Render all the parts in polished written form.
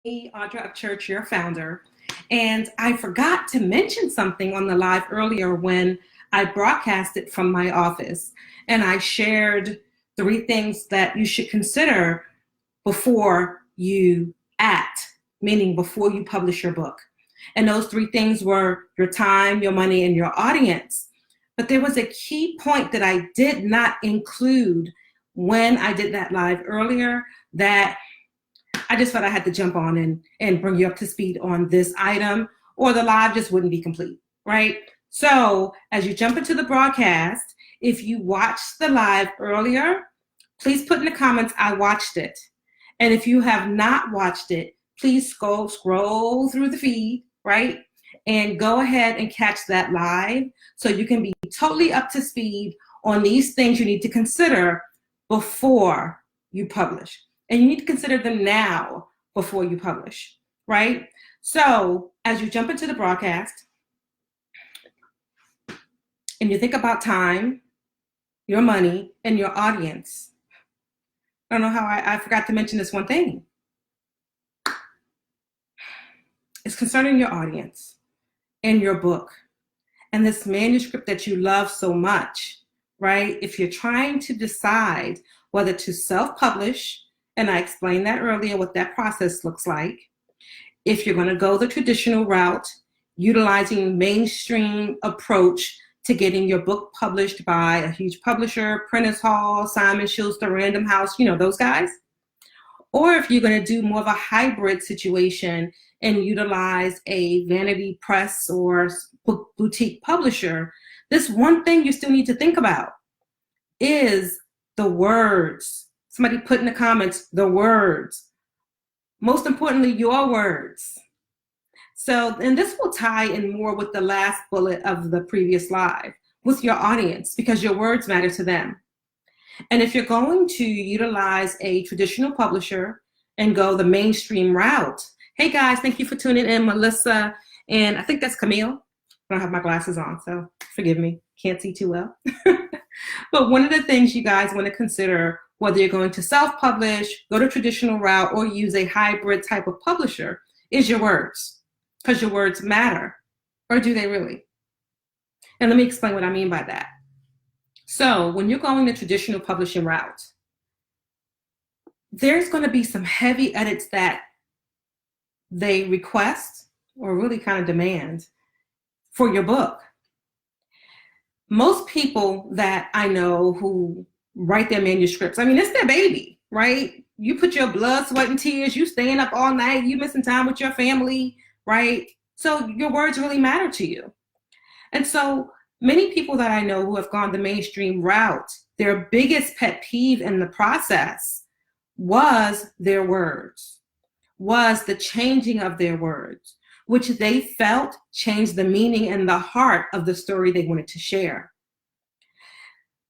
Audra of Church, your founder. And I forgot to mention something on the live earlier when I broadcasted from my office. And I shared three things that you should consider before you act, meaning before you publish your book. And those three things were your time, your money, and your audience. But there was a key point that I did not include when I did that live earlier that I just felt I had to jump on and bring you up to speed on this item, or the live just wouldn't be complete, right? So as you jump into the broadcast, if you watched the live earlier, please put in the comments, I watched it. And if you have not watched it, please scroll through the feed, right? And go ahead and catch that live so you can be totally up to speed on these things you need to consider before you publish. And you need to consider them now before you publish, right? So as you jump into the broadcast and you think about time, your money, and your audience, I don't know how I forgot to mention this one thing. It's concerning your audience and your book and this manuscript that you love so much, right? If you're trying to decide whether to self-publish, and I explained that earlier, what that process looks like. If you're going to go the traditional route, utilizing mainstream approach to getting your book published by a huge publisher, Prentice Hall, Simon Schuster, Random House, you know, those guys. Or if you're going to do more of a hybrid situation and utilize a vanity press or boutique publisher, this one thing you still need to think about is the words. Somebody put in the comments, the words. Most importantly, your words. So, and this will tie in more with the last bullet of the previous live, with your audience, because your words matter to them. And if you're going to utilize a traditional publisher and go the mainstream route, hey guys, thank you for tuning in, Melissa, and I think that's Camille. I don't have my glasses on, so forgive me, can't see too well. But one of the things you guys want to consider, whether you're going to self-publish, go to traditional route, or use a hybrid type of publisher, is your words, because your words matter, or do they really? And let me explain what I mean by that. So when you're going the traditional publishing route, there's going to be some heavy edits that they request or really kind of demand for your book. Most people that I know who write their manuscripts, I mean, it's their baby, right? You put your blood, sweat, and tears, you staying up all night, you missing time with your family, right? So your words really matter to you. And so many people that I know who have gone the mainstream route, their biggest pet peeve in the process was their words, was the changing of their words, which they felt changed the meaning and the heart of the story they wanted to share.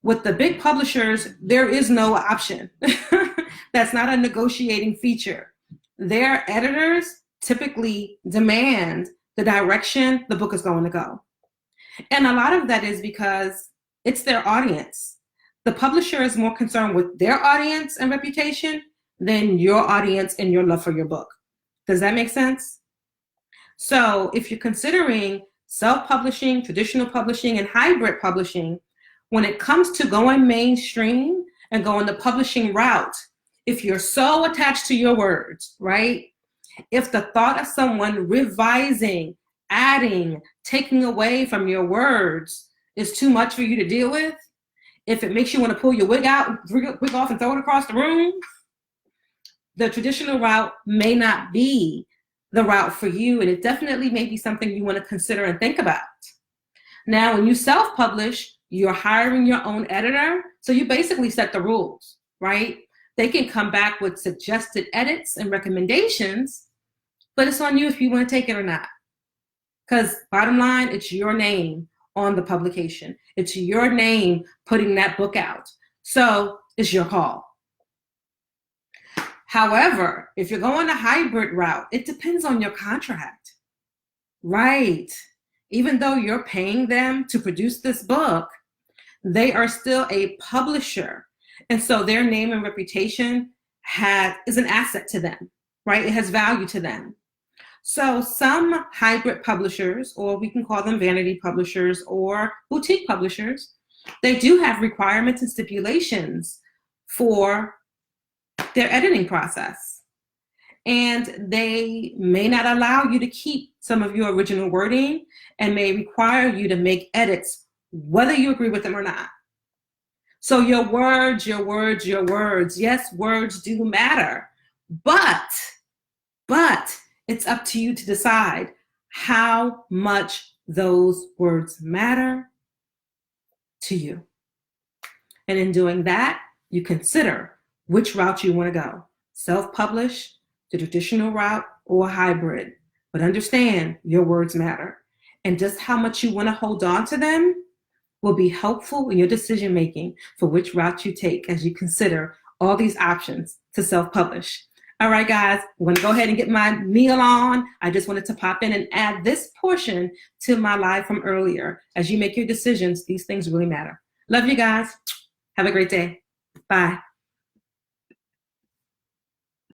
With the big publishers, there is no option. That's not a negotiating feature. Their editors typically demand the direction the book is going to go. And a lot of that is because it's their audience. The publisher is more concerned with their audience and reputation than your audience and your love for your book. Does that make sense? So if you're considering self-publishing, traditional publishing, and hybrid publishing, when it comes to going mainstream and going the publishing route, if you're so attached to your words, right? If the thought of someone revising, adding, taking away from your words is too much for you to deal with, if it makes you want to pull your wig off and throw it across the room, the traditional route may not be the route for you, and it definitely may be something you want to consider and think about. Now, when you self-publish, you're hiring your own editor, so you basically set the rules, right? They can come back with suggested edits and recommendations, but it's on you if you want to take it or not. Because bottom line, it's your name on the publication. It's your name putting that book out. So it's your call. However, if you're going a hybrid route, it depends on your contract, right? Even though you're paying them to produce this book, they are still a publisher. And so their name and reputation is an asset to them. right? It has value to them. So some hybrid publishers, or we can call them vanity publishers or boutique publishers, they do have requirements and stipulations for their editing process. And they may not allow you to keep some of your original wording and may require you to make edits, whether you agree with them or not. So your words, yes, words do matter, but it's up to you to decide how much those words matter to you. And in doing that, you consider which route you want to go, self-publish, the traditional route, or hybrid. But understand your words matter. And just how much you want to hold on to them will be helpful in your decision making for which route you take as you consider all these options to self-publish. All right, guys, I'm going to go ahead and get my meal on. I just wanted to pop in and add this portion to my live from earlier. As you make your decisions, these things really matter. Love you guys. Have a great day. Bye.